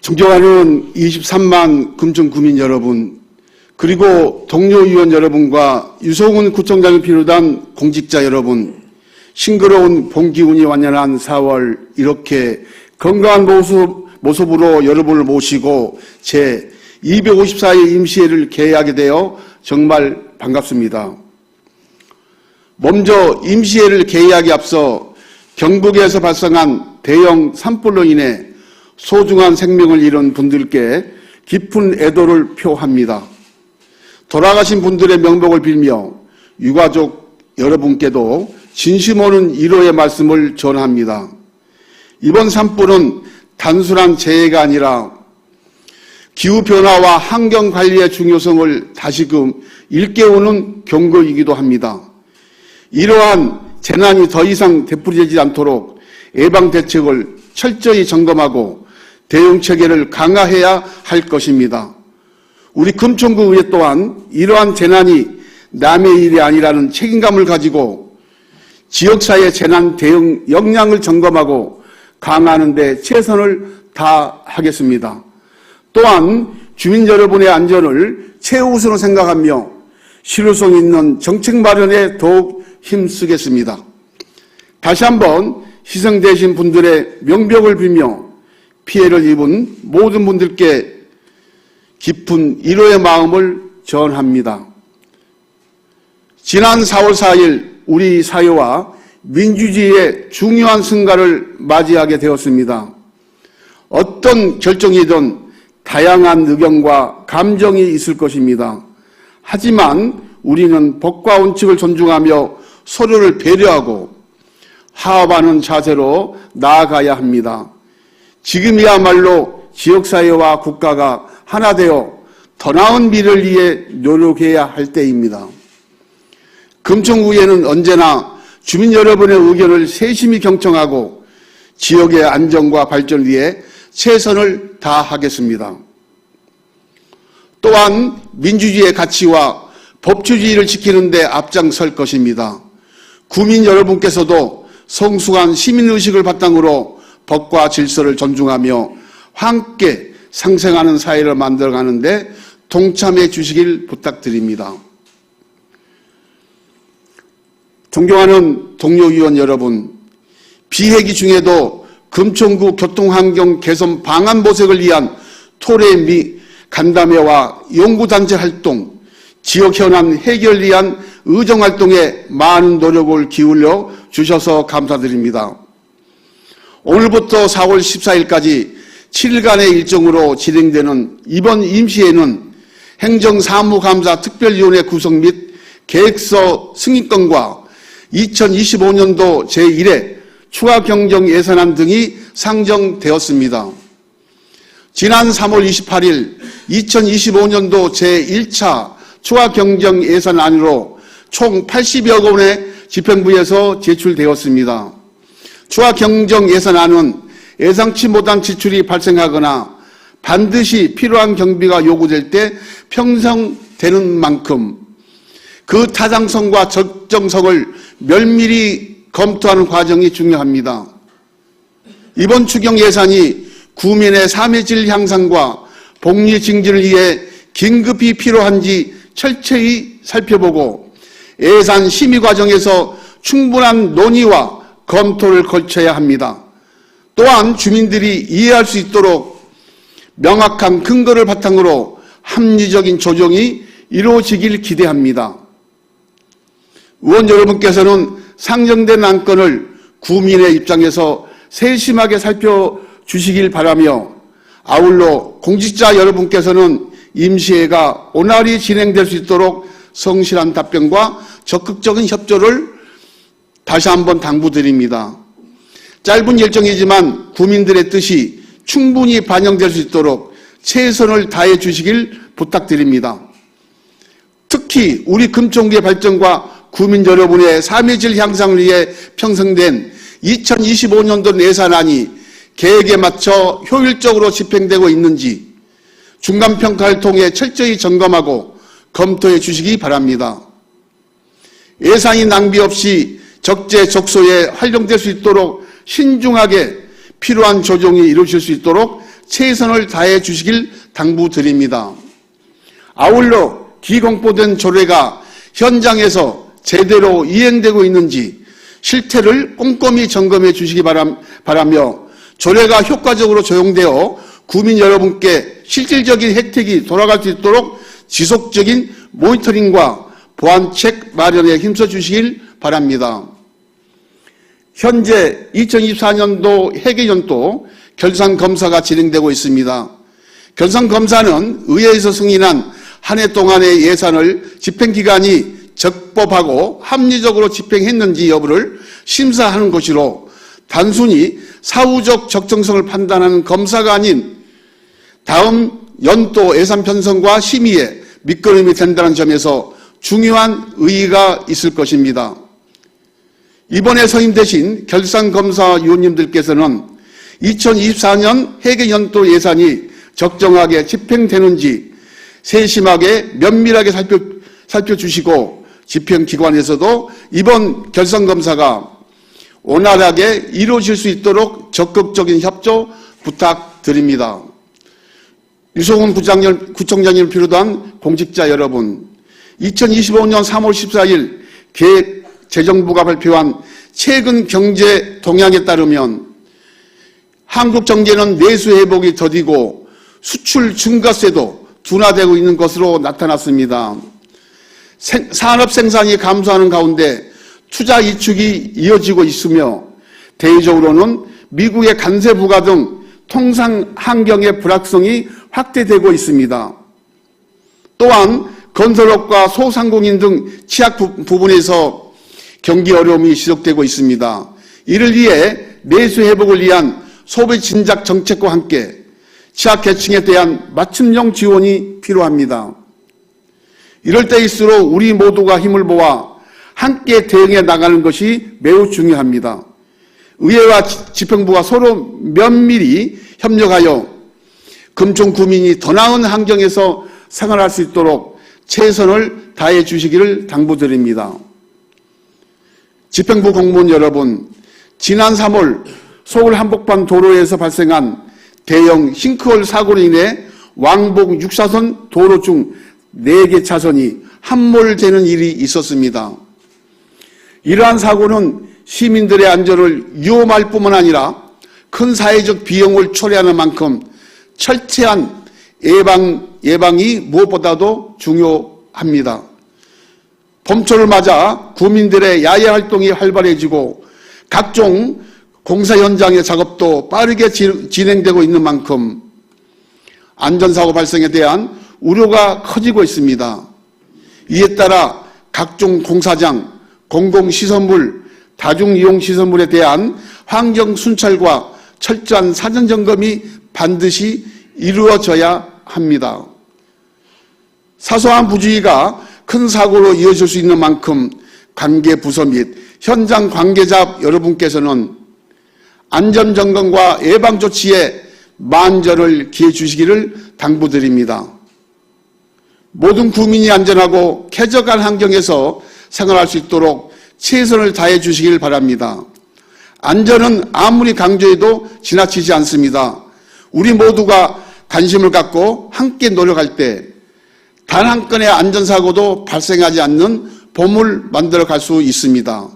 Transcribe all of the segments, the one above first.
존경하는 23만 금천구민 여러분, 그리고 동료 의원 여러분과 유성훈 구청장을 비롯한 공직자 여러분, 싱그러운 봄 기운이 완연한 4월 이렇게 건강한 모습으로 여러분을 모시고 제 254회 임시회를 개회하게 되어 정말 반갑습니다. 먼저 임시회를 개회하기 앞서 경북에서 발생한 대형 산불로 인해 소중한 생명을 잃은 분들께 깊은 애도를 표합니다. 돌아가신 분들의 명복을 빌며 유가족 여러분께도 진심 어는 위로의 말씀을 전합니다. 이번 산불은 단순한 재해가 아니라 기후변화와 환경관리의 중요성을 다시금 일깨우는 경고이기도 합니다. 이러한 재난이 더 이상 되풀이되지 않도록 예방대책을 철저히 점검하고 대응체계를 강화해야 할 것입니다. 우리 금천구의회 또한 이러한 재난이 남의 일이 아니라는 책임감을 가지고 지역사회 재난 대응 역량을 점검하고 강화하는 데 최선을 다하겠습니다. 또한 주민 여러분의 안전을 최우선으로 생각하며 실효성 있는 정책 마련에 더욱 힘쓰겠습니다. 다시 한번 희생되신 분들의 명복을 빌며 피해를 입은 모든 분들께 깊은 위로의 마음을 전합니다. 지난 4월 4일 우리 사회와 민주주의의 중요한 순간을 맞이하게 되었습니다. 어떤 결정이든 다양한 의견과 감정이 있을 것입니다. 하지만 우리는 법과 원칙을 존중하며 서로를 배려하고 화합하는 자세로 나아가야 합니다. 지금이야말로 지역사회와 국가가 하나 되어 더 나은 미래를 위해 노력해야 할 때입니다. 금천구에는 언제나 주민 여러분의 의견을 세심히 경청하고 지역의 안정과 발전을 위해 최선을 다하겠습니다. 또한 민주주의의 가치와 법치주의를 지키는 데 앞장설 것입니다. 구민 여러분께서도 성숙한 시민의식을 바탕으로 법과 질서를 존중하며 함께 상생하는 사회를 만들어가는 데 동참해 주시길 부탁드립니다. 존경하는 동료 의원 여러분, 비회기 중에도 금천구 교통환경 개선 방안 모색을 위한 토례 및 간담회와 연구단체 활동, 지역 현안 해결을 위한 의정활동에 많은 노력을 기울여 주셔서 감사드립니다. 오늘부터 4월 14일까지 7일간의 일정으로 진행되는 이번 임시회는 행정사무감사 특별위원회 구성 및 계획서 승인권과 2025년도 제1회 추가 경정 예산안 등이 상정되었습니다. 지난 3월 28일 2025년도 제1차 추가 경정 예산안으로 총 80여 원의 집행부에서 제출되었습니다. 추가 경정 예산안은 예상치 못한 지출이 발생하거나 반드시 필요한 경비가 요구될 때 편성되는 만큼 그 타당성과 적정성을 면밀히 검토하는 과정이 중요합니다. 이번 추경 예산이 구민의 삶의 질 향상과 복리 증진을 위해 긴급히 필요한지 철저히 살펴보고 예산 심의 과정에서 충분한 논의와 검토를 거쳐야 합니다. 또한 주민들이 이해할 수 있도록 명확한 근거를 바탕으로 합리적인 조정이 이루어지길 기대합니다. 의원 여러분께서는 상정된 안건을 구민의 입장에서 세심하게 살펴주시길 바라며 아울러 공직자 여러분께서는 임시회가 원활히 진행될 수 있도록 성실한 답변과 적극적인 협조를 다시 한번 당부드립니다. 짧은 일정이지만 구민들의 뜻이 충분히 반영될 수 있도록 최선을 다해 주시길 부탁드립니다. 특히 우리 금천구의 발전과 구민 여러분의 삶의 질 향상을 위해 편성된 2025년도 예산안이 계획에 맞춰 효율적으로 집행되고 있는지 중간평가를 통해 철저히 점검하고 검토해 주시기 바랍니다. 예산이 낭비 없이 적재적소에 활용될 수 있도록 신중하게 필요한 조정이 이루어질 수 있도록 최선을 다해 주시길 당부드립니다. 아울러 기공포된 조례가 현장에서 제대로 이행되고 있는지 실태를 꼼꼼히 점검해 주시기 바라며 조례가 효과적으로 적용되어 국민 여러분께 실질적인 혜택이 돌아갈 수 있도록 지속적인 모니터링과 보완책 마련에 힘써 주시길 바랍니다. 현재 2024년도 회계연도 결산검사가 진행되고 있습니다. 결산검사는 의회에서 승인한 한 해 동안의 예산을 집행기관이 적법하고 합리적으로 집행했는지 여부를 심사하는 것이로 단순히 사후적 적정성을 판단하는 검사가 아닌 다음 연도 예산 편성과 심의에 밑거름이 된다는 점에서 중요한 의의가 있을 것입니다. 이번에 선임되신 결산검사위원님들께서는 2024년 회계연도 예산이 적정하게 집행되는지 세심하게 면밀하게 살펴주시고 집행기관에서도 이번 결산검사가 원활하게 이루어질 수 있도록 적극적인 협조 부탁드립니다. 유성훈 구청장님을 비롯한 공직자 여러분, 2025년 3월 14일 재정부가 발표한 최근 경제 동향에 따르면 한국 경제는 내수 회복이 더디고 수출 증가세도 둔화되고 있는 것으로 나타났습니다. 산업 생산이 감소하는 가운데 투자 위축이 이어지고 있으며 대외적으로는 미국의 관세 부과 등 통상 환경의 불확성이 확대되고 있습니다. 또한 건설업과 소상공인 등 취약 부분에서 경기 어려움이 지속되고 있습니다. 이를 위해 내수 회복을 위한 소비 진작 정책과 함께 취약계층에 대한 맞춤형 지원이 필요합니다. 이럴 때일수록 우리 모두가 힘을 모아 함께 대응해 나가는 것이 매우 중요합니다. 의회와 집행부가 서로 면밀히 협력하여 금총 구민이 더 나은 환경에서 생활할 수 있도록 최선을 다해 주시기를 당부드립니다. 집행부 공무원 여러분, 지난 3월 서울 한복판 도로에서 발생한 대형 싱크홀 사고로 인해 왕복 6차선 도로 중 4개 차선이 함몰되는 일이 있었습니다. 이러한 사고는 시민들의 안전을 위험할 뿐만 아니라 큰 사회적 비용을 초래하는 만큼 철저한 예방이 무엇보다도 중요합니다. 봄철을 맞아 구민들의 야외 활동이 활발해지고 각종 공사 현장의 작업도 빠르게 진행되고 있는 만큼 안전사고 발생에 대한 우려가 커지고 있습니다. 이에 따라 각종 공사장, 공공시설물, 다중이용시설물에 대한 환경 순찰과 철저한 사전점검이 반드시 이루어져야 합니다. 사소한 부주의가 큰 사고로 이어질 수 있는 만큼 관계 부서 및 현장 관계자 여러분께서는 안전점검과 예방조치에 만전을 기해 주시기를 당부드립니다. 모든 국민이 안전하고 쾌적한 환경에서 생활할 수 있도록 최선을 다해 주시길 바랍니다. 안전은 아무리 강조해도 지나치지 않습니다. 우리 모두가 관심을 갖고 함께 노력할 때 단 한 건의 안전사고도 발생하지 않는 봄을 만들어갈 수 있습니다.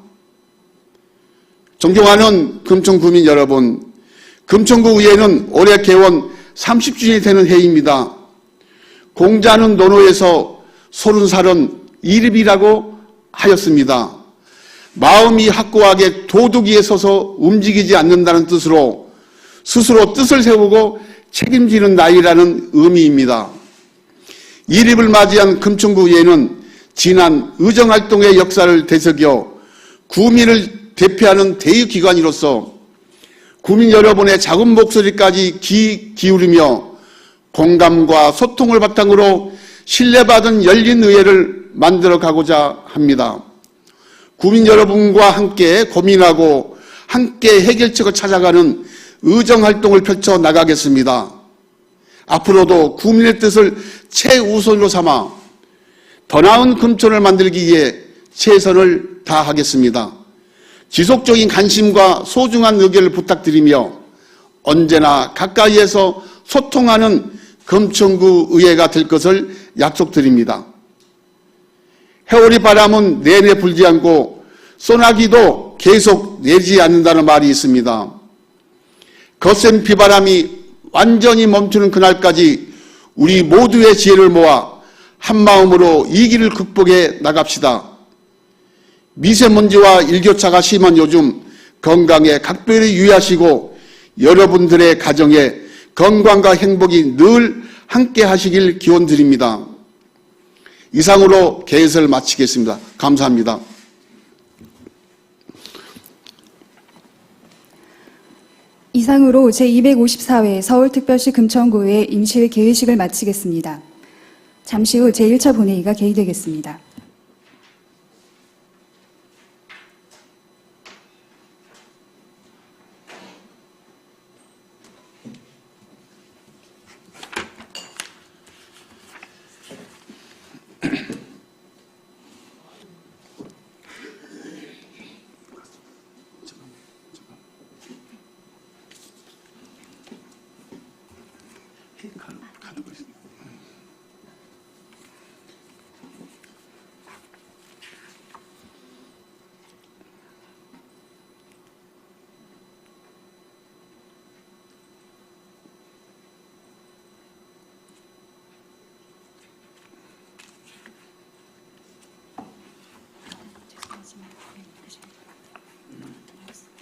존경하는 금천구민 여러분, 금천구 의회는 올해 개원 30주년이 되는 해입니다. 공자는 논어에서 30살은 이릅이라고 하였습니다. 마음이 확고하게 도덕 위에 서서 움직이지 않는다는 뜻으로 스스로 뜻을 세우고 책임지는 나이라는 의미입니다. 이립을 맞이한 금천구 의회는 지난 의정활동의 역사를 되새겨 구민을 대표하는 대의기관으로서 구민 여러분의 작은 목소리까지 기울이며 공감과 소통을 바탕으로 신뢰받은 열린 의회를 만들어가고자 합니다. 구민 여러분과 함께 고민하고 함께 해결책을 찾아가는 의정활동을 펼쳐나가겠습니다. 앞으로도 국민의 뜻을 최우선으로 삼아 더 나은 금천을 만들기 위해 최선을 다하겠습니다. 지속적인 관심과 소중한 의견을 부탁드리며 언제나 가까이에서 소통하는 금천구 의회가 될 것을 약속드립니다. 해오리 바람은 내내 불지 않고 소나기도 계속 내리지 않는다는 말이 있습니다. 거센 비바람이 완전히 멈추는 그날까지 우리 모두의 지혜를 모아 한마음으로 이 길을 극복해 나갑시다. 미세먼지와 일교차가 심한 요즘 건강에 각별히 유의하시고 여러분들의 가정에 건강과 행복이 늘 함께 하시길 기원드립니다. 이상으로 개회를 마치겠습니다. 감사합니다. 이상으로 제254회 서울특별시 금천구의회 임시회 개회식을 마치겠습니다. 잠시 후 제1차 본회의가 개의되겠습니다.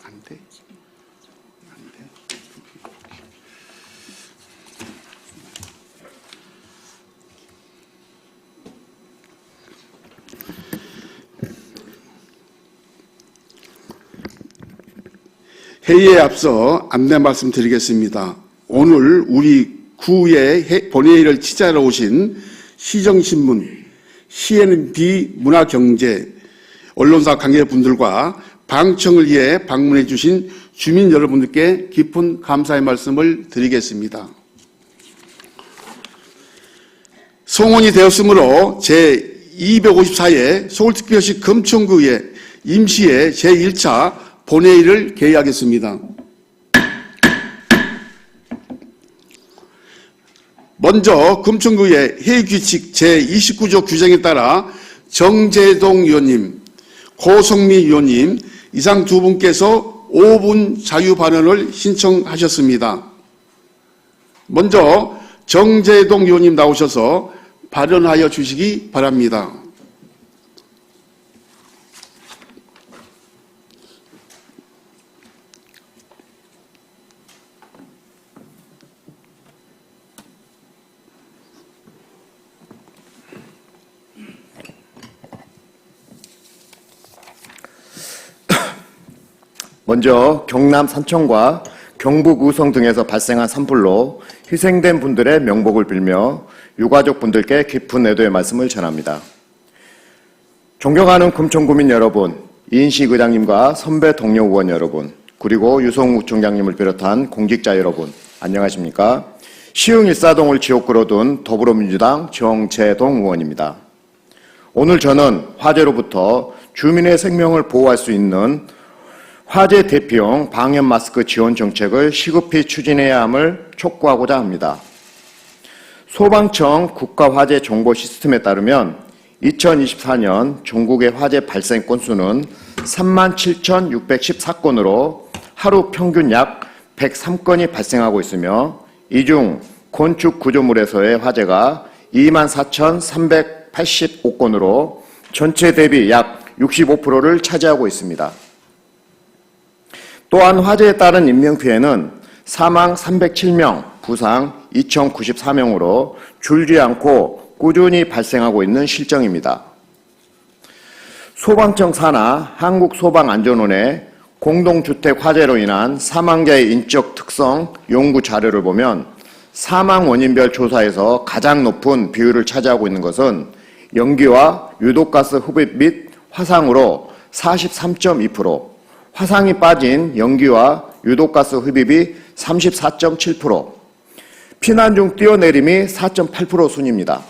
안 돼? 안 돼? 회의에 앞서 안내 말씀드리겠습니다. 오늘 우리 구의 본회의를 취재하러 오신 시정신문, CNB 문화경제, 언론사 관계분들과 방청을 위해 방문해 주신 주민 여러분들께 깊은 감사의 말씀을 드리겠습니다. 성원이 되었으므로 제254회 서울특별시 금천구의 임시회 제1차 본회의를 개의하겠습니다. 먼저 금천구의 회의규칙 제29조 규정에 따라 정재동 의원님, 고성미 의원님 이상 두 분께서 5분 자유 발언을 신청하셨습니다. 먼저 정재동 의원님 나오셔서 발언하여 주시기 바랍니다. 먼저 경남 산청과 경북 의성 등에서 발생한 산불로 희생된 분들의 명복을 빌며 유가족 분들께 깊은 애도의 말씀을 전합니다. 존경하는 금천구민 여러분, 이인식 의장님과 선배 동료 의원 여러분, 그리고 유성욱 총장님을 비롯한 공직자 여러분, 안녕하십니까? 시흥 일사동을 지역구로 둔 더불어민주당 정재동 의원입니다. 오늘 저는 화재로부터 주민의 생명을 보호할 수 있는 화재 대피용 방역 마스크 지원 정책을 시급히 추진해야 함을 촉구하고자 합니다. 소방청 국가화재 정보 시스템에 따르면 2024년 전국의 화재 발생 건수는 37,614건으로 하루 평균 약 103건이 발생하고 있으며 이 중 건축 구조물에서의 화재가 24,385건으로 전체 대비 약 65%를 차지하고 있습니다. 또한 화재에 따른 인명피해는 사망 307명, 부상 2,094명으로 줄지 않고 꾸준히 발생하고 있는 실정입니다. 소방청 산하 한국소방안전원의 공동주택 화재로 인한 사망자의 인적 특성 연구 자료를 보면 사망 원인별 조사에서 가장 높은 비율을 차지하고 있는 것은 연기와 유독가스 흡입 및 화상으로 43.2%, 화상이 빠진 연기와 유독가스 흡입이 34.7%, 피난 중 뛰어내림이 4.8% 순입니다.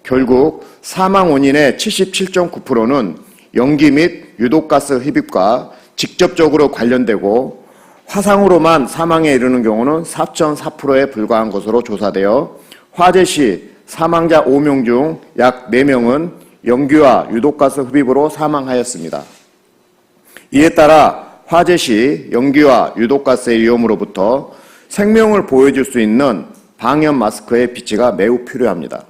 결국 사망 원인의 77.9%는 연기 및 유독가스 흡입과 직접적으로 관련되고 화상으로만 사망에 이르는 경우는 4.4%에 불과한 것으로 조사되어 화재 시 사망자 5명 중 약 4명은 연기와 유독가스 흡입으로 사망하였습니다. 이에 따라 화재 시 연기와 유독가스의 위험으로부터 생명을 보호해줄 수 있는 방염 마스크의 비치가 매우 필요합니다.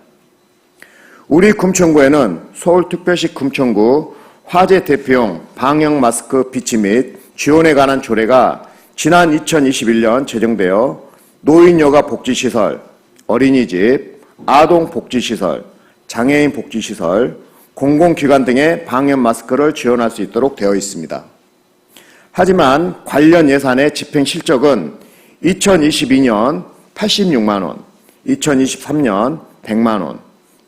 우리 금천구에는 서울특별시 금천구 화재 대피용 방역 마스크 비치 및 지원에 관한 조례가 지난 2021년 제정되어 노인 여가 복지시설, 어린이집, 아동 복지시설, 장애인 복지시설, 공공기관 등의 방역 마스크를 지원할 수 있도록 되어 있습니다. 하지만 관련 예산의 집행 실적은 2022년 86만 원, 2023년 100만 원,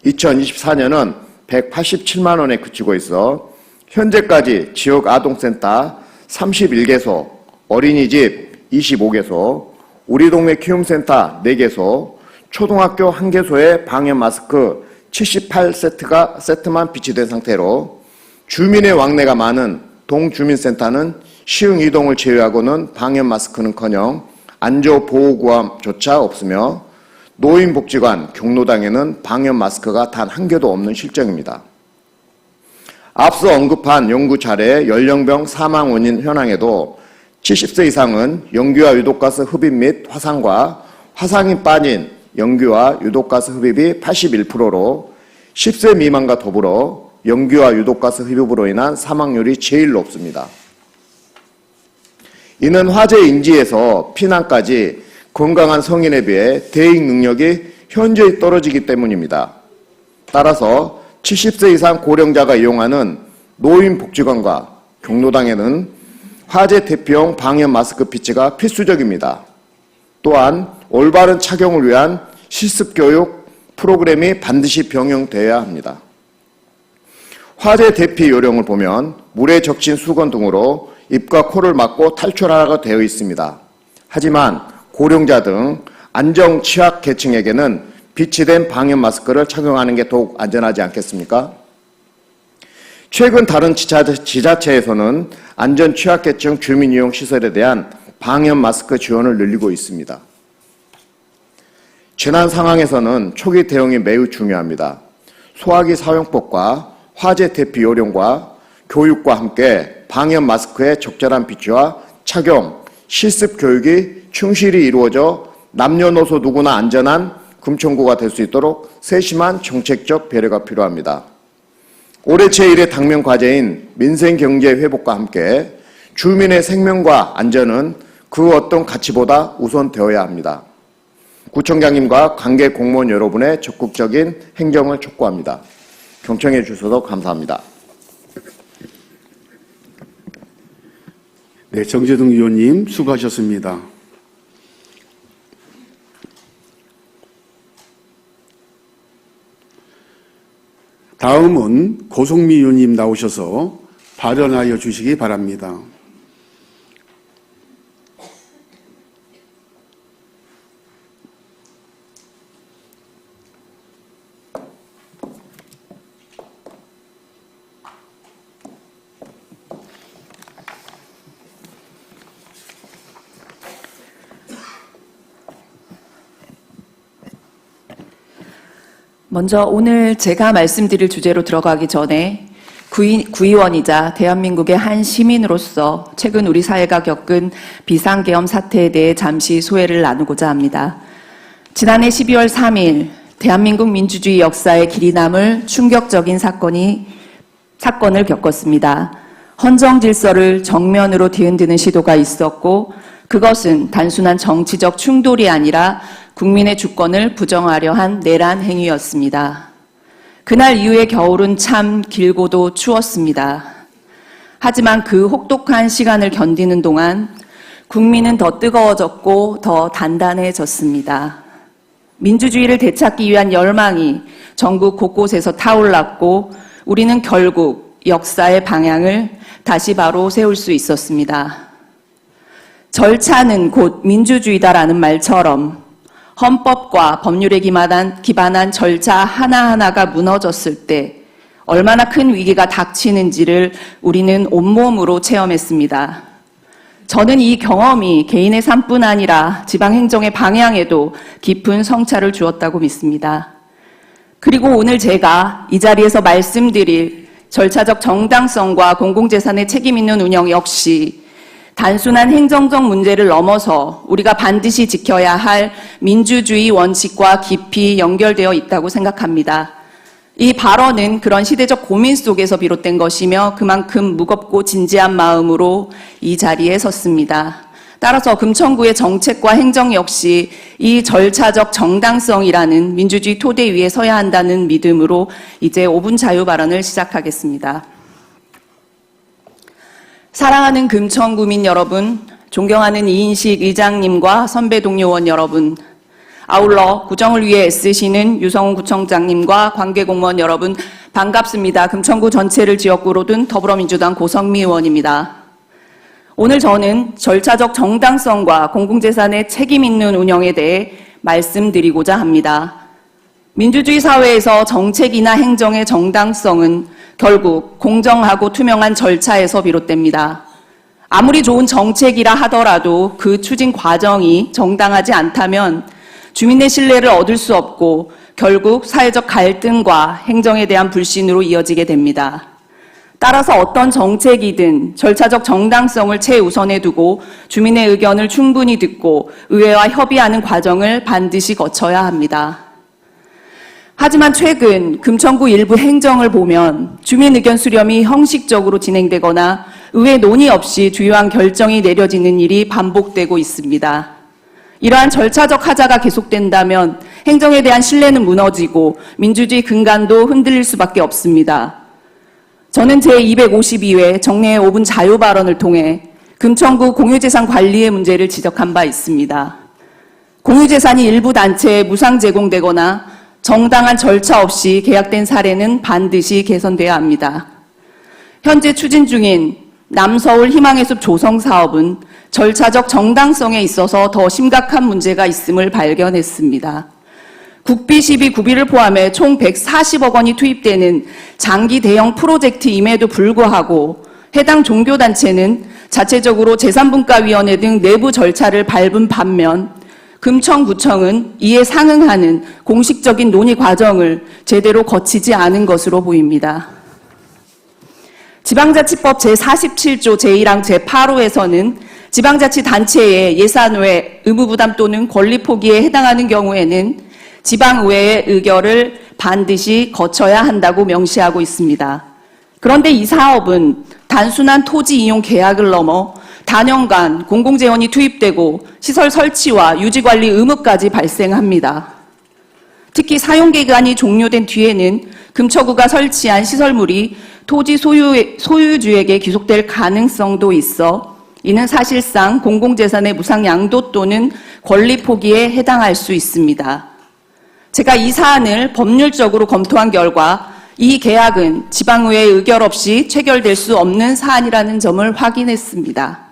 2024년은 187만 원에 그치고 있어 현재까지 지역 아동센터 31개소, 어린이집 25개소, 우리 동네 키움센터 4개소, 초등학교 1개소에 방역 마스크 78세트만 비치된 상태로 주민의 왕래가 많은 동주민센터는 시흥 이동을 제외하고는 방역 마스크는커녕 안전보호구함조차 없으며 노인복지관, 경로당에는 방역 마스크가 단 한 개도 없는 실정입니다. 앞서 언급한 연구 차례 연령별 사망 원인 현황에도 70세 이상은 연기와 유독가스 흡입 및 화상과 화상이 빠진 연기와 유독가스 흡입이 81%로 10세 미만과 더불어 연기와 유독가스 흡입으로 인한 사망률이 제일 높습니다. 이는 화재 인지에서 피난까지 건강한 성인에 비해 대응 능력이 현저히 떨어지기 때문입니다. 따라서 70세 이상 고령자가 이용하는 노인복지관과 경로당에는 화재 대피용 방역 마스크 비치가 필수적입니다. 또한 올바른 착용을 위한 실습교육 프로그램이 반드시 병행되어야 합니다. 화재 대피 요령을 보면 물에 적신 수건 등으로 입과 코를 막고 탈출하라고 되어 있습니다. 하지만 고령자 등 안정 취약 계층에게는 비치된 방역 마스크를 착용하는 게 더욱 안전하지 않겠습니까? 최근 다른 지자체에서는 안전 취약계층 주민이용 시설에 대한 방역 마스크 지원을 늘리고 있습니다. 재난 상황에서는 초기 대응이 매우 중요합니다. 소화기 사용법과 화재 대피 요령과 교육과 함께 방역 마스크의 적절한 비치와 착용, 실습 교육이 충실히 이루어져 남녀노소 누구나 안전한 금천구가 될 수 있도록 세심한 정책적 배려가 필요합니다. 올해 제1회 당면 과제인 민생경제 회복과 함께 주민의 생명과 안전은 그 어떤 가치보다 우선되어야 합니다. 구청장님과 관계 공무원 여러분의 적극적인 행정을 촉구합니다. 경청해 주셔서 감사합니다. 네, 정재동 의원님 수고하셨습니다. 다음은 고성미 의원님 나오셔서 발언하여 주시기 바랍니다. 먼저 오늘 제가 말씀드릴 주제로 들어가기 전에 구의원이자 대한민국의 한 시민으로서 최근 우리 사회가 겪은 비상계엄 사태에 대해 잠시 소회를 나누고자 합니다. 지난해 12월 3일 대한민국 민주주의 역사에 길이 남을 충격적인 사건을 겪었습니다. 헌정 질서를 정면으로 뒤흔드는 시도가 있었고 그것은 단순한 정치적 충돌이 아니라 국민의 주권을 부정하려 한 내란 행위였습니다. 그날 이후의 겨울은 참 길고도 추웠습니다. 하지만 그 혹독한 시간을 견디는 동안 국민은 더 뜨거워졌고 더 단단해졌습니다. 민주주의를 되찾기 위한 열망이 전국 곳곳에서 타올랐고 우리는 결국 역사의 방향을 다시 바로 세울 수 있었습니다. 절차는 곧 민주주의다라는 말처럼 헌법과 법률에 기반한 절차 하나하나가 무너졌을 때 얼마나 큰 위기가 닥치는지를 우리는 온몸으로 체험했습니다. 저는 이 경험이 개인의 삶뿐 아니라 지방행정의 방향에도 깊은 성찰을 주었다고 믿습니다. 그리고 오늘 제가 이 자리에서 말씀드릴 절차적 정당성과 공공재산의 책임 있는 운영 역시 단순한 행정적 문제를 넘어서 우리가 반드시 지켜야 할 민주주의 원칙과 깊이 연결되어 있다고 생각합니다. 이 발언은 그런 시대적 고민 속에서 비롯된 것이며 그만큼 무겁고 진지한 마음으로 이 자리에 섰습니다. 따라서 금천구의 정책과 행정 역시 이 절차적 정당성이라는 민주주의 토대 위에 서야 한다는 믿음으로 이제 5분 자유 발언을 시작하겠습니다. 사랑하는 금천구민 여러분, 존경하는 이인식 의장님과 선배 동료 의원 여러분, 아울러 구정을 위해 애쓰시는 유성훈 구청장님과 관계공무원 여러분 반갑습니다. 금천구 전체를 지역구로 둔 더불어민주당 고성미 의원입니다. 오늘 저는 절차적 정당성과 공공재산의 책임 있는 운영에 대해 말씀드리고자 합니다. 민주주의 사회에서 정책이나 행정의 정당성은 결국 공정하고 투명한 절차에서 비롯됩니다. 아무리 좋은 정책이라 하더라도 그 추진 과정이 정당하지 않다면 주민의 신뢰를 얻을 수 없고 결국 사회적 갈등과 행정에 대한 불신으로 이어지게 됩니다. 따라서 어떤 정책이든 절차적 정당성을 최우선에 두고 주민의 의견을 충분히 듣고 의회와 협의하는 과정을 반드시 거쳐야 합니다. 하지만 최근 금천구 일부 행정을 보면 주민 의견 수렴이 형식적으로 진행되거나 의회 논의 없이 주요한 결정이 내려지는 일이 반복되고 있습니다. 이러한 절차적 하자가 계속된다면 행정에 대한 신뢰는 무너지고 민주주의 근간도 흔들릴 수밖에 없습니다. 저는 제252회 정례의 5분 자유 발언을 통해 금천구 공유재산 관리의 문제를 지적한 바 있습니다. 공유재산이 일부 단체에 무상 제공되거나 정당한 절차 없이 계약된 사례는 반드시 개선돼야 합니다. 현재 추진 중인 남서울 희망의 숲 조성 사업은 절차적 정당성에 있어서 더 심각한 문제가 있음을 발견했습니다. 국비, 시비, 구비를 포함해 총 140억 원이 투입되는 장기 대형 프로젝트임에도 불구하고 해당 종교단체는 자체적으로 재산분과위원회 등 내부 절차를 밟은 반면 금천구청은 이에 상응하는 공식적인 논의 과정을 제대로 거치지 않은 것으로 보입니다. 지방자치법 제47조 제1항 제8호에서는 지방자치단체의 예산외 의무부담 또는 권리 포기에 해당하는 경우에는 지방의회의 의결을 반드시 거쳐야 한다고 명시하고 있습니다. 그런데 이 사업은 단순한 토지 이용 계약을 넘어 단연간 공공재원이 투입되고 시설 설치와 유지관리 의무까지 발생합니다. 특히 사용기간이 종료된 뒤에는 금천구가 설치한 시설물이 토지 소유주에게 귀속될 가능성도 있어 이는 사실상 공공재산의 무상양도 또는 권리 포기에 해당할 수 있습니다. 제가 이 사안을 법률적으로 검토한 결과 이 계약은 지방의회의 의결 없이 체결될 수 없는 사안이라는 점을 확인했습니다.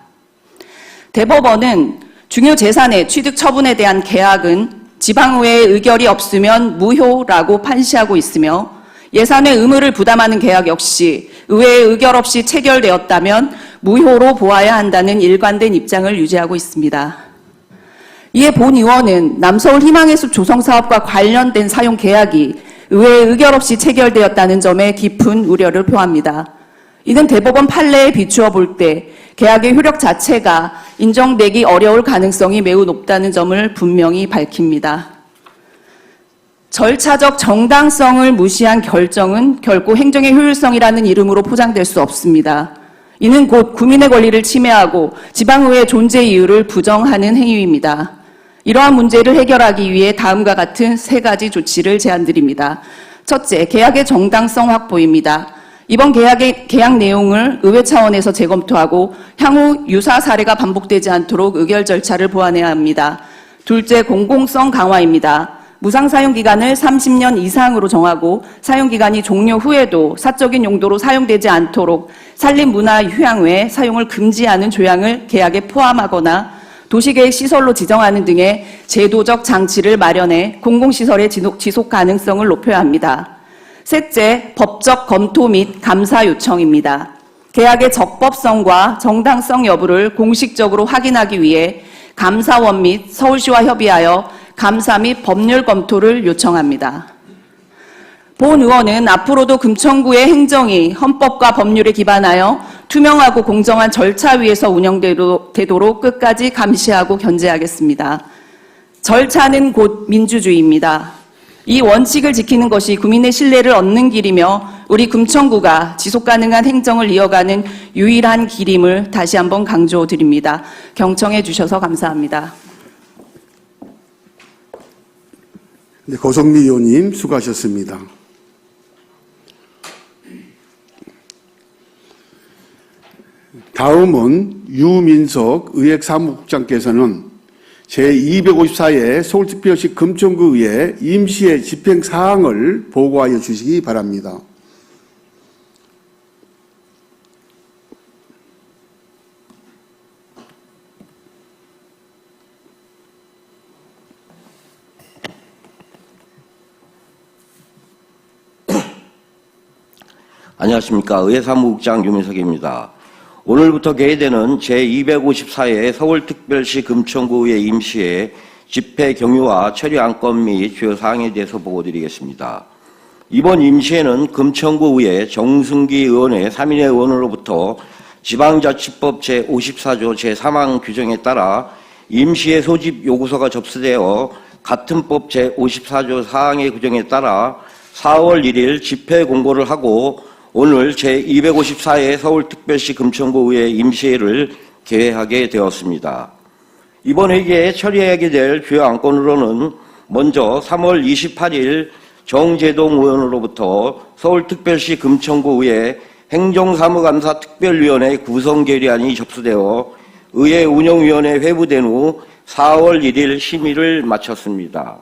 대법원은 중요재산의 취득 처분에 대한 계약은 지방의회의 의결이 없으면 무효라고 판시하고 있으며 예산의 의무를 부담하는 계약 역시 의회의 의결 없이 체결되었다면 무효로 보아야 한다는 일관된 입장을 유지하고 있습니다. 이에 본 의원은 남서울 희망의 숲 조성 사업과 관련된 사용 계약이 의회의 의결 없이 체결되었다는 점에 깊은 우려를 표합니다. 이는 대법원 판례에 비추어 볼 때 계약의 효력 자체가 인정되기 어려울 가능성이 매우 높다는 점을 분명히 밝힙니다. 절차적 정당성을 무시한 결정은 결코 행정의 효율성이라는 이름으로 포장될 수 없습니다. 이는 곧 국민의 권리를 침해하고 지방의회의 존재 이유를 부정하는 행위입니다. 이러한 문제를 해결하기 위해 다음과 같은 3가지 조치를 제안드립니다. 첫째, 계약의 정당성 확보입니다. 이번 계약 내용을 의회 차원에서 재검토하고 향후 유사 사례가 반복되지 않도록 의결 절차를 보완해야 합니다. 둘째, 공공성 강화입니다. 무상 사용기간을 30년 이상으로 정하고 사용기간이 종료 후에도 사적인 용도로 사용되지 않도록 산림문화 휴양 외 사용을 금지하는 조항을 계약에 포함하거나 도시계획 시설로 지정하는 등의 제도적 장치를 마련해 공공시설의 지속 가능성을 높여야 합니다. 셋째, 법적 검토 및 감사 요청입니다. 계약의 적법성과 정당성 여부를 공식적으로 확인하기 위해 감사원 및 서울시와 협의하여 감사 및 법률 검토를 요청합니다. 본 의원은 앞으로도 금천구의 행정이 헌법과 법률에 기반하여 투명하고 공정한 절차 위에서 운영되도록 끝까지 감시하고 견제하겠습니다. 절차는 곧 민주주의입니다. 이 원칙을 지키는 것이 국민의 신뢰를 얻는 길이며 우리 금천구가 지속가능한 행정을 이어가는 유일한 길임을 다시 한번 강조드립니다. 경청해 주셔서 감사합니다. 네, 고성미 의원님 수고하셨습니다. 다음은 유민석 의획사무국장께서는 제254회 서울특별시 금천구의회 임시회 집행사항을 보고하여 주시기 바랍니다. 안녕하십니까. 의회사무국장 유민석입니다. 오늘부터 개회되는 제254회 서울특별시 금천구의회 임시회 집회 경위와 처리 안건 및 주요 사항에 대해서 보고드리겠습니다. 이번 임시회는 금천구의회 정승기 의원의 3인의 의원으로부터 지방자치법 제54조 제3항 규정에 따라 임시회 소집 요구서가 접수되어 같은 법 제54조 4항의 규정에 따라 4월 1일 집회 공고를 하고 오늘 제254회 서울특별시 금천구의회 임시회를 개회하게 되었습니다. 이번 회기에 처리하게 될 주요 안건으로는 먼저 3월 28일 정재동 의원으로부터 서울특별시 금천구의회 행정사무감사 특별위원회 구성 결의안이 접수되어 의회 운영위원회 회부된 후 4월 1일 심의를 마쳤습니다.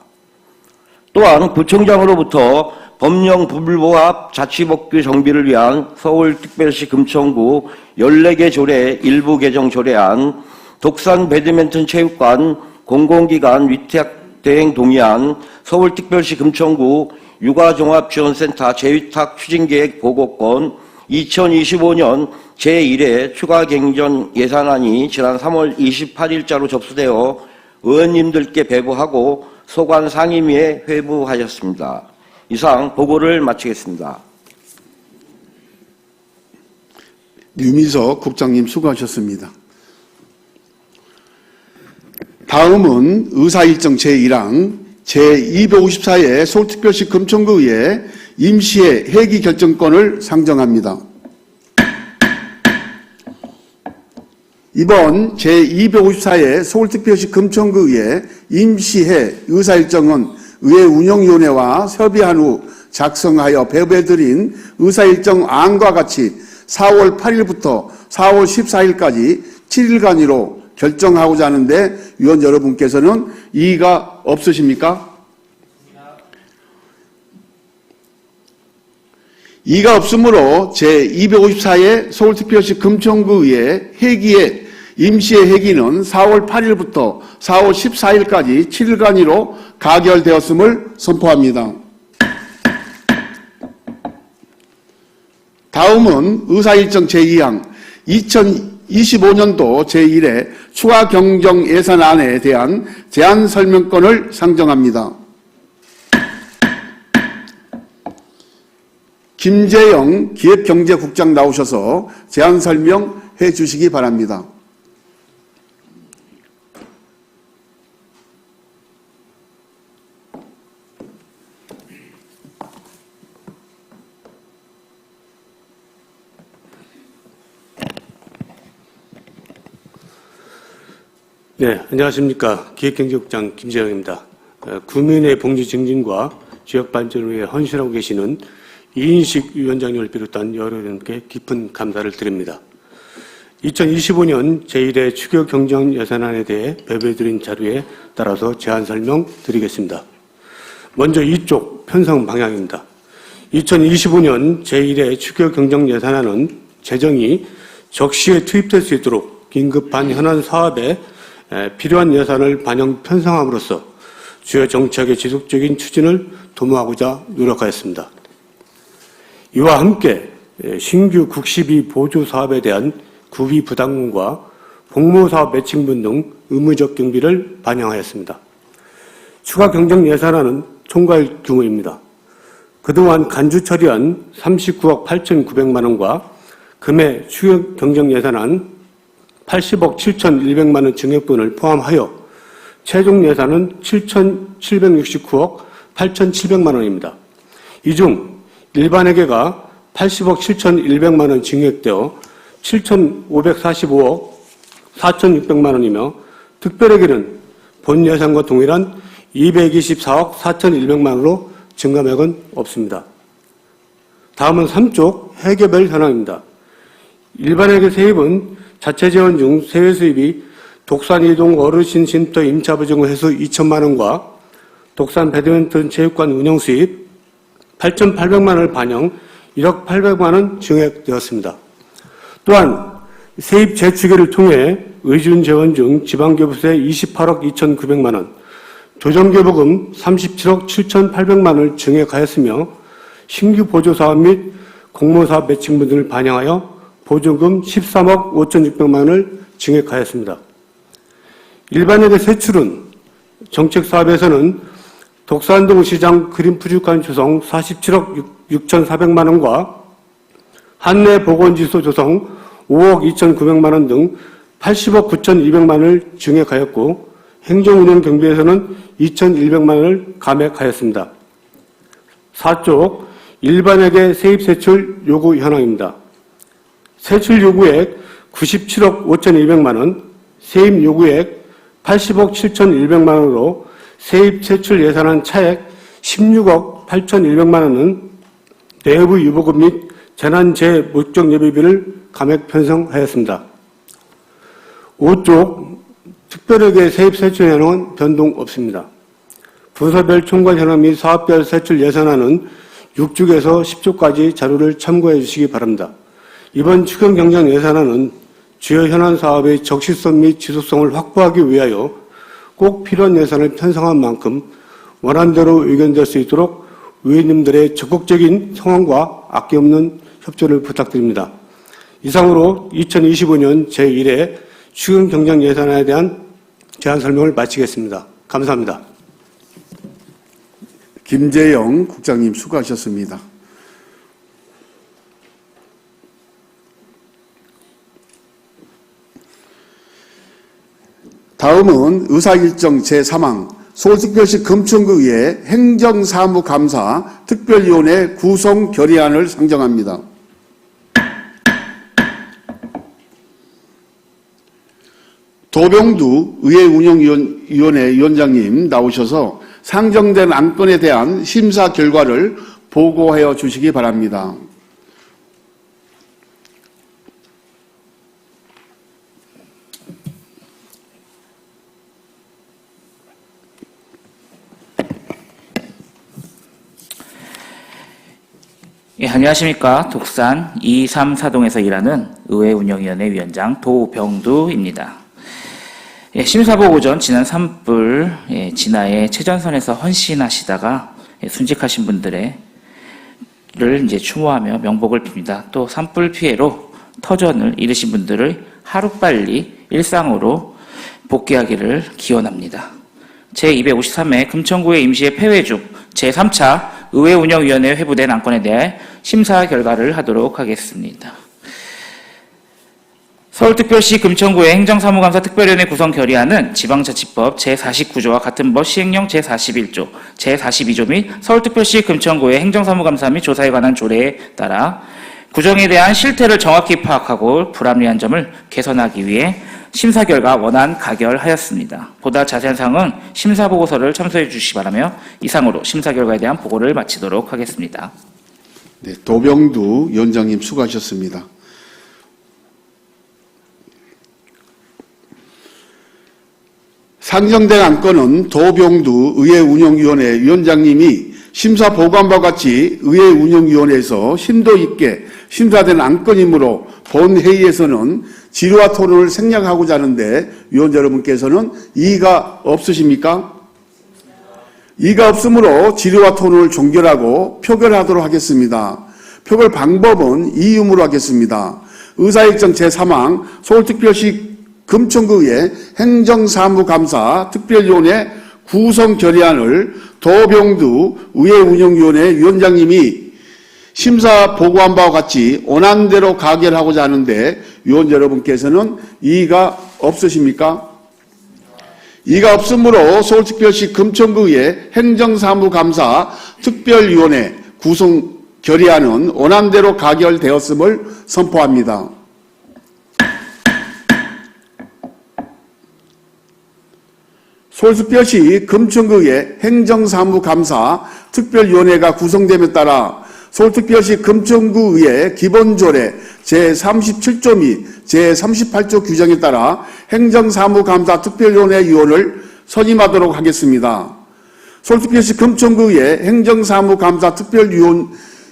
또한 구청장으로부터 법령 불부합 자치법규 정비를 위한 서울특별시 금천구 14개 조례 일부 개정 조례안, 독산 배드민턴 체육관 공공기관 위탁 대행 동의안, 서울특별시 금천구 육아종합지원센터 재위탁 추진계획 보고권, 2025년 제1회 추가 경정 예산안이 지난 3월 28일자로 접수되어 의원님들께 배부하고 소관 상임위에 회부하였습니다. 이상 보고를 마치겠습니다. 유민석 국장님 수고하셨습니다. 다음은 의사일정 제1항 제254회 서울특별시 금천구의회 임시회 회기 결정권을 상정합니다. 이번 제254회 서울특별시 금천구의회 임시회 의사일정은 의회 운영위원회와 협의한 후 작성하여 배부해드린 의사일정 안과 같이 4월 8일부터 4월 14일까지 7일간으로 결정하고자 하는데 위원 여러분께서는 이의가 없으십니까? 이의가 없으므로 제254회 서울특별시 금천구의회 회기의 임시회 회기는 4월 8일부터 4월 14일까지 7일간으로 가결되었음을 선포합니다. 다음은 의사일정 제2항 2025년도 제1회 추가 경정 예산안에 대한 제안 설명권을 상정합니다. 김재영 기획경제국장 나오셔서 제안 설명해 주시기 바랍니다. 네, 안녕하십니까. 기획경제국장 김재영입니다. 국민의 복지 증진과 지역 발전을 위해 헌신하고 계시는 이인식 위원장님을 비롯한 여러 의원께 깊은 감사를 드립니다. 2025년 제1회 추경 경정 예산안에 대해 배부해드린 자료에 따라서 제안 설명 드리겠습니다. 먼저 이쪽 편성 방향입니다. 2025년 제1회 추경 경정 예산안은 재정이 적시에 투입될 수 있도록 긴급한 현안 사업에 필요한 예산을 반영 편성함으로써 주요 정책의 지속적인 추진을 도모하고자 노력하였습니다. 이와 함께 신규 국시비 보조 사업에 대한 구비 부담금과 공모사업 매칭분 등 의무적 경비를 반영하였습니다. 추가 경정 예산안은 총괄 규모입니다. 그동안 간주 처리한 39억 8,900만 원과 금해 추가 경정 예산안 80억 7,100만 원 증액분을 포함하여 최종 예산은 7,769억 8,700만 원입니다. 이 중 일반회계가 80억 7,100만 원 증액되어 7,545억 4,600만 원이며 특별회계는 본 예산과 동일한 224억 4,100만 원으로 증감액은 없습니다. 다음은 3쪽 회계별 현황입니다. 일반회계 세입은 자체 재원 중 세외 수입이 독산 이동 어르신 쉼터 임차 보증금 회수 2천만 원과 독산 배드민턴 체육관 운영 수입 8,800만 원을 반영 1억 800만 원 증액되었습니다. 또한 세입 재추계를 통해 의준 재원 중 지방교부세 28억 2,900만 원, 조정교부금 37억 7,800만 원을 증액하였으며 신규 보조사업 및 공모사업 매칭분 등을 반영하여 보조금 13억 5,600만 원을 증액하였습니다. 일반회계 세출은 정책사업에서는 독산동 시장 그린푸주관 조성 47억 6,400만 원과 한내 보건지소 조성 5억 2,900만 원 등 80억 9,200만 원을 증액하였고 행정운영 경비에서는 2,100만 원을 감액하였습니다. 4쪽 일반회계 세입세출 요구 현황입니다. 세출 요구액 97억 5,200만 원, 세입 요구액 80억 7,100만 원으로 세입 세출 예산안 차액 16억 8,100만 원은 내부 유보금 및 재난재해 목적 예비비를 감액 편성하였습니다. 5쪽 특별회계 세입 세출 현황은 변동 없습니다. 부서별 총괄 현황 및 사업별 세출 예산안은 6쪽에서 10쪽까지 자료를 참고해 주시기 바랍니다. 이번 추경 경정 예산안은 주요 현안 사업의 적시성 및 지속성을 확보하기 위하여 꼭 필요한 예산을 편성한 만큼 원안대로 의견될 수 있도록 의원님들의 적극적인 성원과 아낌없는 협조를 부탁드립니다. 이상으로 2025년 제1회 추경 경정 예산안에 대한 제안 설명을 마치겠습니다. 감사합니다. 김재영 국장님 수고하셨습니다. 다음은 의사일정 제3항 서울특별시 금천구의회 행정사무감사 특별위원회 구성 결의안을 상정합니다. 도병두 의회운영위원회 위원장님 나오셔서 상정된 안건에 대한 심사 결과를 보고하여 주시기 바랍니다. 예, 안녕하십니까. 독산 234동에서 일하는 의회운영위원회 위원장 도병두입니다. 예, 심사보고 전 지난 산불 진화의 최전선에서 헌신하시다가 순직하신 분들을 이제 추모하며 명복을 빕니다. 또 산불 피해로 터전을 잃으신 분들을 하루빨리 일상으로 복귀하기를 기원합니다. 제253회 금천구의 임시의 폐회 중 제3차 의회운영위원회 회부된 안건에 대해 심사 결과를 하도록 하겠습니다. 서울특별시 금천구의 행정사무감사 특별위원회 구성 결의안은 지방자치법 제49조와 같은 법 시행령 제41조, 제42조 및 서울특별시 금천구의 행정사무감사 및 조사에 관한 조례에 따라 구정에 대한 실태를 정확히 파악하고 불합리한 점을 개선하기 위해 심사 결과 원안 가결하였습니다. 보다 자세한 사항은 심사보고서를 참조해 주시기 바라며 이상으로 심사 결과에 대한 보고를 마치도록 하겠습니다. 네, 도병두 위원장님 수고하셨습니다. 상정된 안건은 도병두 의회운영위원회 위원장님이 심사보고한 바와 같이 의회운영위원회에서 심도 있게 심사된 안건이므로 본 회의에서는 질의와 토론을 생략하고자 하는데 위원자 여러분께서는 이의가 없으십니까? 이의가 없으므로 질의와 토론을 종결하고 표결하도록 하겠습니다. 표결 방법은 이음으로 하겠습니다. 의사일정 제3항 서울특별시 금천구의 행정사무감사 특별위원회 구성 결의안을 더병두 의회운영위원회 위원장님이 심사 보고한 바와 같이 원안대로 가결하고자 하는데 위원 여러분께서는 이의가 없으십니까? 이가 없으므로 서울특별시 금천구의 행정사무감사 특별위원회 구성 결의안은 원안대로 가결되었음을 선포합니다. 서울특별시 금천구의 행정사무감사 특별위원회가 구성됨에 따라 서울특별시 금천구의 기본조례 제37조 및 제38조 규정에 따라 행정사무감사 특별위원회 위원을 선임하도록 하겠습니다. 서울특별시 금천구의 행정사무감사 특별위원회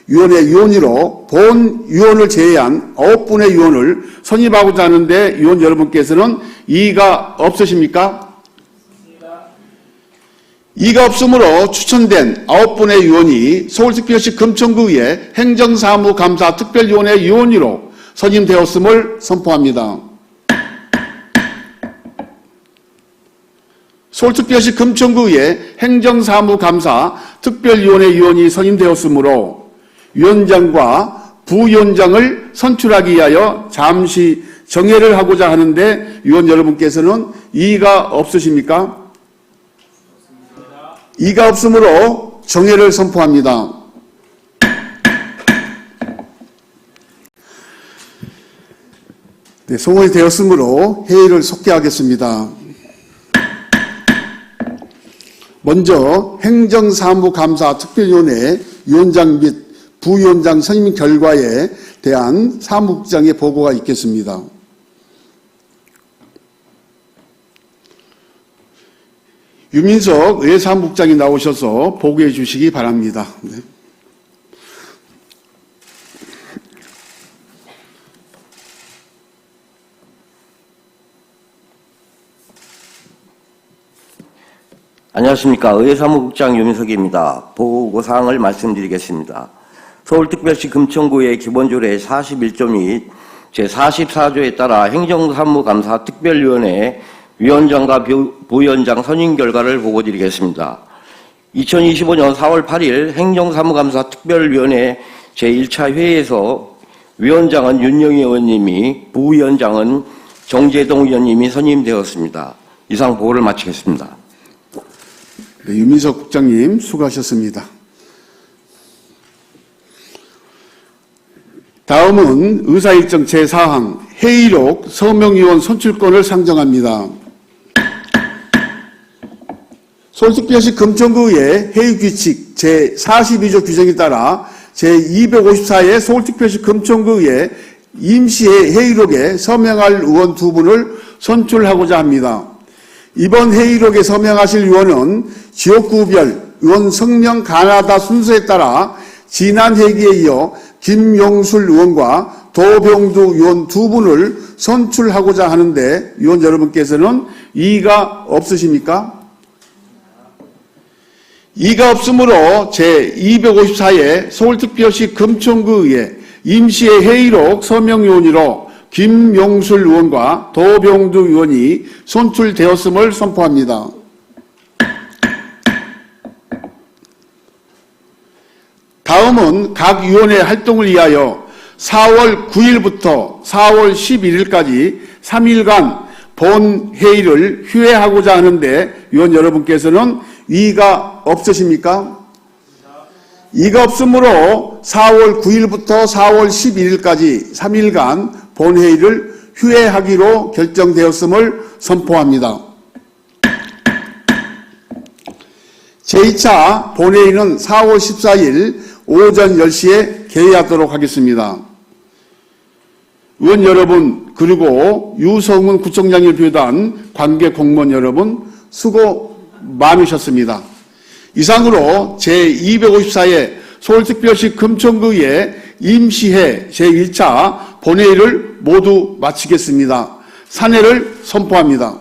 위원으로 본 위원을 제외한 9분의 위원을 선임하고자 하는데 위원 여러분께서는 이의가 없으십니까? 이가 없으므로 추천된 9분의 위원이 서울특별시 금천구의 행정사무감사 특별위원회 위원으로 선임되었음을 선포합니다. 서울특별시 금천구의 행정사무감사 특별위원회 위원이 선임되었으므로 위원장과 부위원장을 선출하기 위하여 잠시 정회를 하고자 하는데 위원 여러분께서는 이의가 없으십니까? 이가 없으므로 정회를 선포합니다. 네, 소원이 되었으므로 회의를 속개하겠습니다. 먼저 행정사무감사 특별위원회 위원장 및 부위원장 선임 결과에 대한 사무국장의 보고가 있겠습니다. 유민석 의회사무국장이 나오셔서 보고해 주시기 바랍니다. 네. 안녕하십니까. 의회사무국장 유민석입니다. 보고사항을 말씀드리겠습니다. 서울특별시 금천구의 기본조례 41조 및 제44조에 따라 행정사무감사 특별위원회 위원장과 부위원장 선임 결과를 보고드리겠습니다. 2025년 4월 8일 행정사무감사 특별위원회 제1차 회의에서 위원장은 윤영희 의원님이, 부위원장은 정재동 의원님이 선임되었습니다. 이상 보고를 마치겠습니다. 네, 유민석 국장님 수고하셨습니다. 다음은 의사일정 제4항 회의록 서명위원 선출권을 상정합니다. 서울특별시 금천구의 회의규칙 제42조 규정에 따라 제254회 서울특별시 금천구의 임시회 회의록에 서명할 의원 2분을 선출하고자 합니다. 이번 회의록에 서명하실 의원은 지역구별 의원 성명 가나다 순서에 따라 지난 회기에 이어 김용술 의원과 도병두 의원 2분을 선출하고자 하는데 의원 여러분께서는 이의가 없으십니까? 이의가 없으므로 제254회 서울특별시 금천구의 임시회 회의록 서명위원으로 김용술 의원과 도병두 의원이 선출되었음을 선포합니다. 다음은 각 위원회 활동을 위하여 4월 9일부터 4월 11일까지 3일간 본회의를 휴회하고자 하는데 위원 여러분께서는 이의가 없으십니까? 이의가 없으므로 4월 9일부터 4월 11일까지 3일간 본회의를 휴회하기로 결정되었음을 선포합니다. 제2차 본회의는 4월 14일 오전 10시에 개의하도록 하겠습니다. 의원 여러분 그리고 유성훈 구청장을 비롯한 관계 공무원 여러분 수고 많으셨습니다. 이상으로 제254회 서울특별시 금천구의 임시회 제1차 본회의를 모두 마치겠습니다. 산회를 선포합니다.